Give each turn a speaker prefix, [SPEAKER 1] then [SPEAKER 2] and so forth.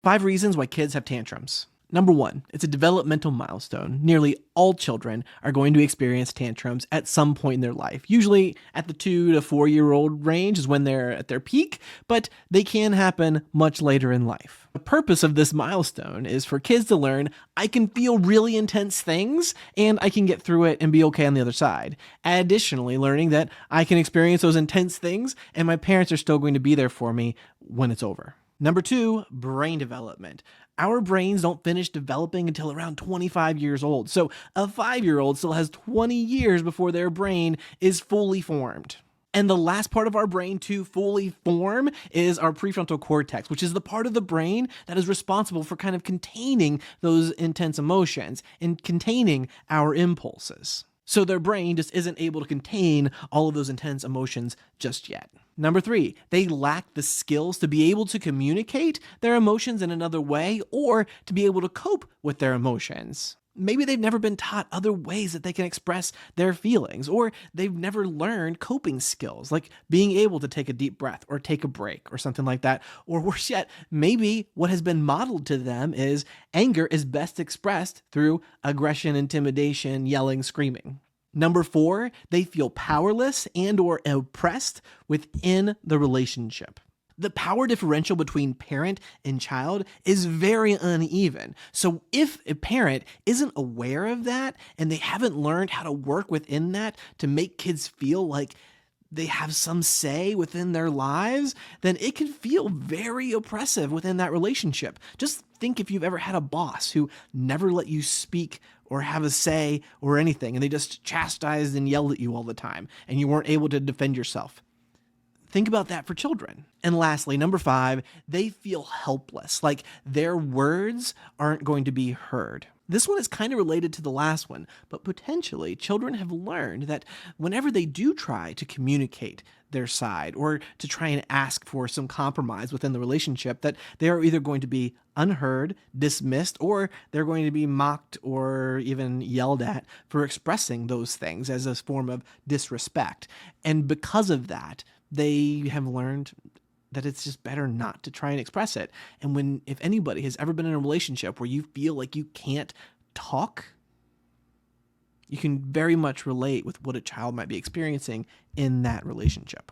[SPEAKER 1] 5 reasons why kids have tantrums. Number 1, it's a developmental milestone. Nearly all children are going to experience tantrums at some point in their life. Usually at the 2 to 4-year-old range is when they're at their peak, but they can happen much later in life. The purpose of this milestone is for kids to learn, I can feel really intense things and I can get through it and be okay on the other side. Additionally, learning that I can experience those intense things and my parents are still going to be there for me when it's over. Number 2, brain development. Our brains don't finish developing until around 25 years old, so a 5-year-old still has 20 years before their brain is fully formed. And the last part of our brain to fully form is our prefrontal cortex, which is the part of the brain that is responsible for kind of containing those intense emotions and containing our impulses. So their brain just isn't able to contain all of those intense emotions just yet. Number 3, they lack the skills to be able to communicate their emotions in another way or to be able to cope with their emotions. Maybe they've never been taught other ways that they can express their feelings, or they've never learned coping skills like being able to take a deep breath or take a break or something like that. Or worse yet, maybe what has been modeled to them is anger is best expressed through aggression, intimidation, yelling, screaming. Number 4, they feel powerless and or oppressed within the relationship. The power differential between parent and child is very uneven. So if a parent isn't aware of that and they haven't learned how to work within that to make kids feel like they have some say within their lives, then it can feel very oppressive within that relationship. Just think if you've ever had a boss who never let you speak or have a say or anything, and they just chastised and yelled at you all the time, and you weren't able to defend yourself. Think about that for children. And lastly, number 5, they feel helpless, like their words aren't going to be heard. This one is kind of related to the last one, but potentially children have learned that whenever they do try to communicate their side or to try and ask for some compromise within the relationship, that they are either going to be unheard, dismissed, or they're going to be mocked or even yelled at for expressing those things as a form of disrespect. And because of that, they have learned that it's just better not to try and express it. And if anybody has ever been in a relationship where you feel like you can't talk, you can very much relate with what a child might be experiencing in that relationship.